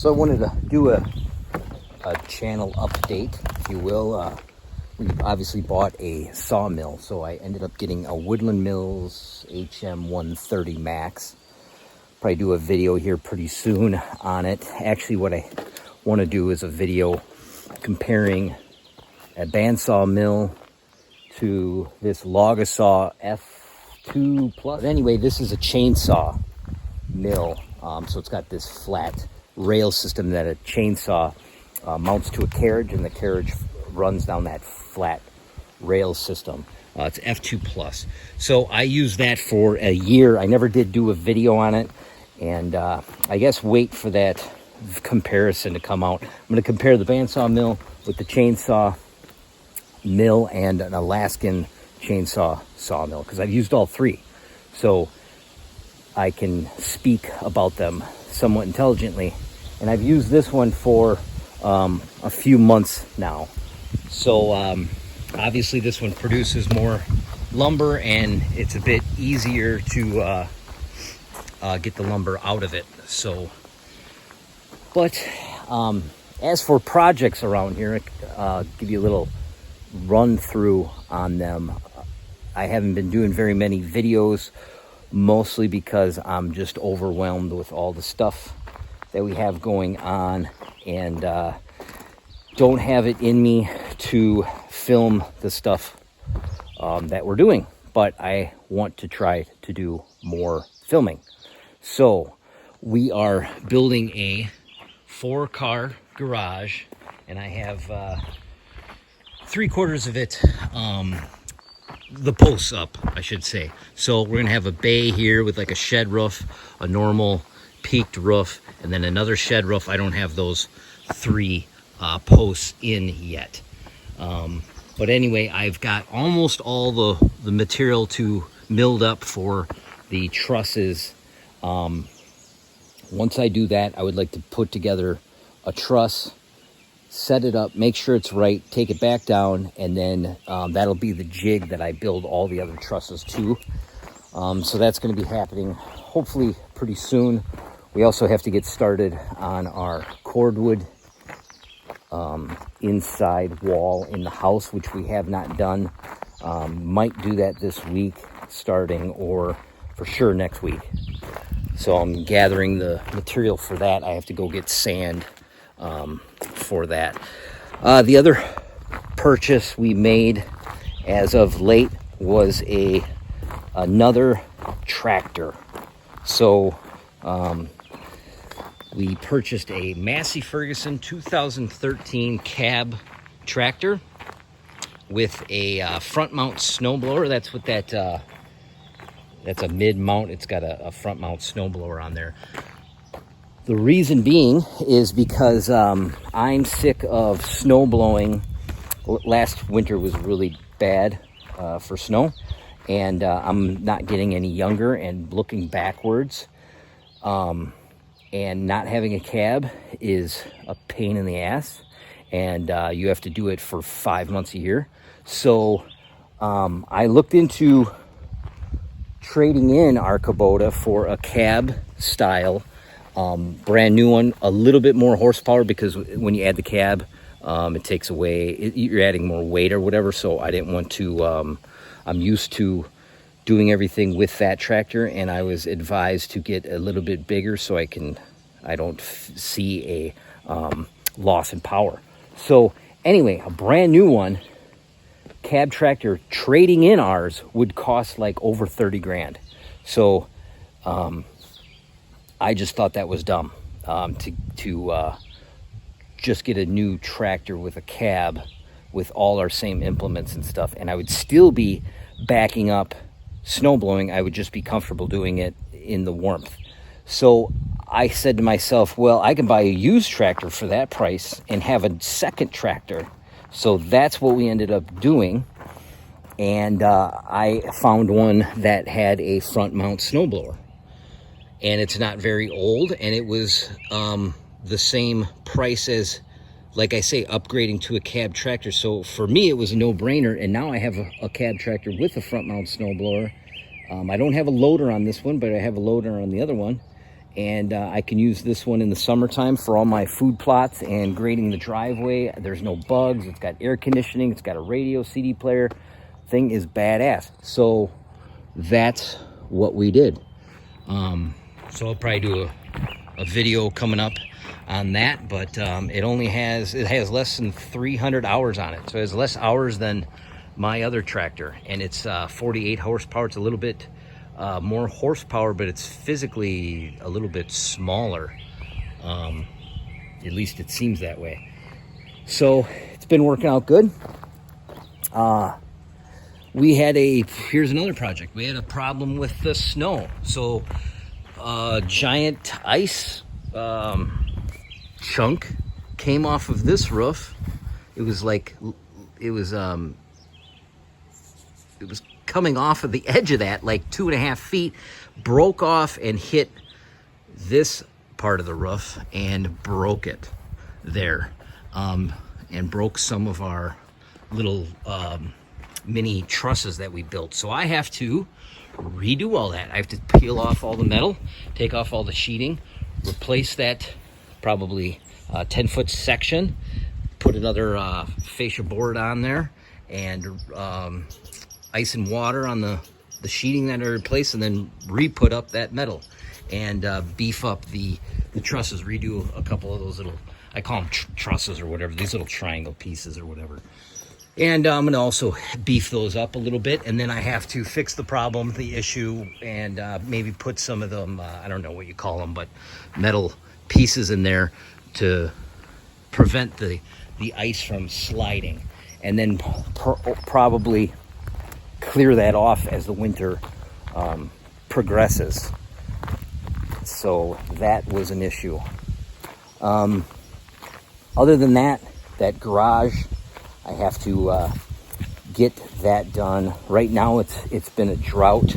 So I wanted to do a channel update, if you will. We obviously bought a sawmill, so I ended up getting a Woodland Mills HM 130 Max. Probably do a video here pretty soon on it. Actually, what I want to do is a video comparing a bandsaw mill to this Logsaw F2 Plus. Anyway, this is a chainsaw mill, so it's got this flat rail system that a chainsaw mounts to a carriage, and the carriage runs down that flat rail system. It's F2 Plus. So I used that for a year. I never did do a video on it, and I guess wait for that comparison to come out. I'm going to compare the bandsaw mill with the chainsaw mill and an Alaskan chainsaw sawmill, because I've used all three, so I can speak about them somewhat intelligently. And I've used this one for a few months now. So obviously this one produces more lumber, and it's a bit easier to get the lumber out of it. So, but as for projects around here, I'll give you a little run through on them. I haven't been doing very many videos, mostly because I'm just overwhelmed with all the stuff that we have going on, and don't have it in me to film the stuff that we're doing, but I want to try to do more filming. So we are building a 4-car garage, and I have 3/4 of it, the posts up, I should say. So we're gonna have a bay here with like a shed roof, a normal peaked roof, and then another shed roof. I don't have those 3 posts in yet. But anyway, I've got almost all the material to milled up for the trusses. Once I do that, I would like to put together a truss, set it up, make sure it's right, take it back down, and then that'll be the jig that I build all the other trusses to. So that's going to be happening hopefully pretty soon. We also have to get started on our cordwood inside wall in the house, which we have not done. Might do that this week starting, or for sure next week. So I'm gathering the material for that. I have to go get sand for that. The other purchase we made as of late was another tractor. So we purchased a Massey Ferguson 2013 cab tractor with a front mount snowblower. That's what that's a mid mount. It's got a front mount snowblower on there. The reason being is because I'm sick of snow blowing. Last winter was really bad for snow, and I'm not getting any younger, and looking backwards, and not having a cab is a pain in the ass, and you have to do it for 5 months a year. So I looked into trading in our Kubota for a cab style, brand new one, a little bit more horsepower, because when you add the cab, it takes away, you're adding more weight or whatever. So I didn't want to, I'm used to doing everything with that tractor, and I was advised to get a little bit bigger so I don't see a loss in power. So anyway, a brand new one, cab tractor, trading in ours would cost like over 30 grand. So I just thought that was dumb, to just get a new tractor with a cab with all our same implements and stuff, and I would still be backing up snow blowing. I would just be comfortable doing it in the warmth. So I said to myself, well, I can buy a used tractor for that price and have a second tractor. So that's what we ended up doing, and I found one that had a front mount snowblower, and it's not very old, and it was the same price as, like I say, upgrading to a cab tractor. So for me, it was a no-brainer, and now I have a cab tractor with a front mount snowblower. I don't have a loader on this one, but I have a loader on the other one, And I can use this one in the summertime for all my food plots and grading the driveway. There's no bugs. It's got air conditioning. It's got a radio, CD player. Thing is badass. So that's what we did. So I'll probably do a video coming up on that, but it has less than 300 hours on it. So it has less hours than my other tractor, and it's 48 horsepower. It's a little bit more horsepower, but it's physically a little bit smaller. At least it seems that way. So it's been working out good. Here's another project. We had a problem with the snow. So giant ice chunk came off of this roof. It was coming off of the edge of that, like 2.5 feet, broke off and hit this part of the roof and broke it there, and broke some of our little mini trusses that we built. So I have to redo all that. I have to peel off all the metal, take off all the sheeting, replace that probably 10-foot section, put another fascia board on there, and ice and water on the sheeting that I replaced, and then re-put up that metal and beef up the trusses, redo a couple of those little, I call them trusses or whatever, these little triangle pieces or whatever. And I'm going to also beef those up a little bit, and then I have to fix the problem, the issue, and maybe put some of them, I don't know what you call them, but metal pieces in there to prevent the ice from sliding. And then probably clear that off as the winter progresses. So that was an issue. Other than that garage, I have to get that done. Right now it's been a drought,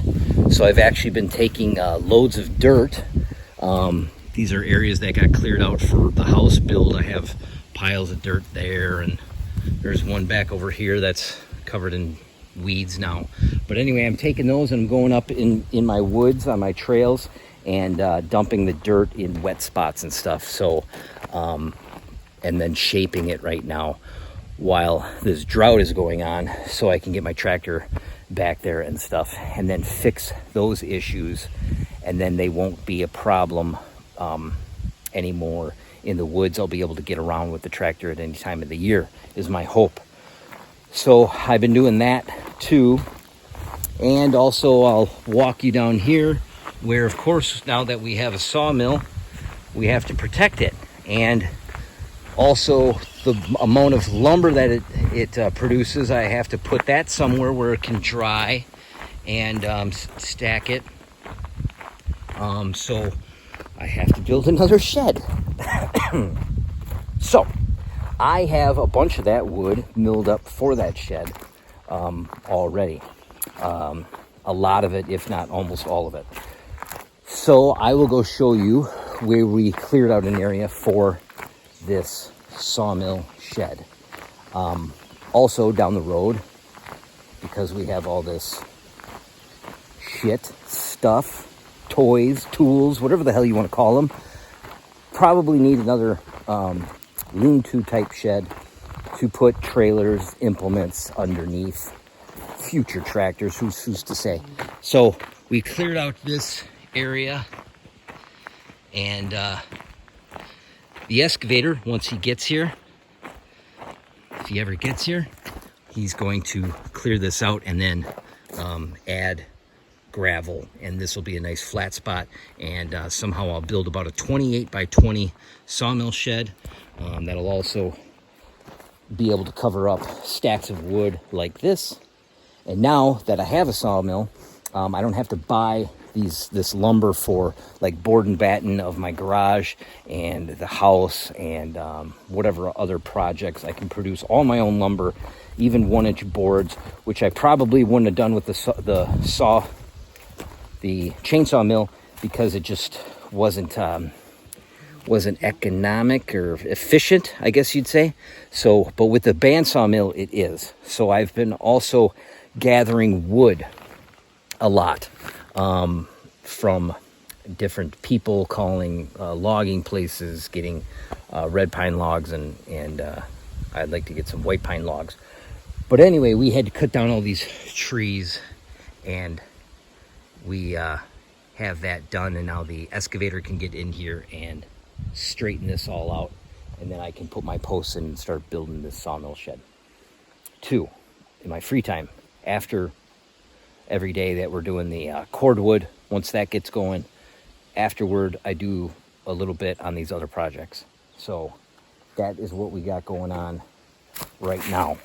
so I've actually been taking loads of dirt. These are areas that got cleared out for the house build. I have piles of dirt there, and there's one back over here that's covered in weeds now. But anyway, I'm taking those and I'm going up in my woods on my trails and dumping the dirt in wet spots and stuff. So and then shaping it right now while this drought is going on, so I can get my tractor back there and stuff, and then fix those issues, and then they won't be a problem anymore in the woods. I'll be able to get around with the tractor at any time of the year, is my hope. So I've been doing that too. And also I'll walk you down here where, of course, now that we have a sawmill, we have to protect it. And also the amount of lumber that it produces, I have to put that somewhere where it can dry and stack it. So I have to build another shed. So I have a bunch of that wood milled up for that shed already. A lot of it, if not almost all of it. So I will go show you where we cleared out an area for this sawmill shed. Also down the road, because we have all this shit, stuff, toys, tools, whatever the hell you want to call them, probably need another lean-to type shed to put trailers, implements underneath, future tractors, who's to say. So we cleared out this area, and the excavator, once he gets here, if he ever gets here, he's going to clear this out and then add gravel, and this will be a nice flat spot. And somehow I'll build about a 28 by 20 sawmill shed that'll also be able to cover up stacks of wood like this. And now that I have a sawmill, I don't have to buy this lumber for like board and batten of my garage and the house and whatever other projects. I can produce all my own lumber, even 1-inch boards, which I probably wouldn't have done with the chainsaw mill, because it just wasn't economic or efficient, I guess you'd say. So, but with the bandsaw mill, it is. So I've been also gathering wood a lot from different people, calling logging places, getting red pine logs, and I'd like to get some white pine logs. But anyway, we had to cut down all these trees, and we have that done, and now the excavator can get in here and straighten this all out, and then I can put my posts in and start building this sawmill shed. 2, in my free time, after every day that we're doing the cordwood, once that gets going, afterward I do a little bit on these other projects. So that is what we got going on right now.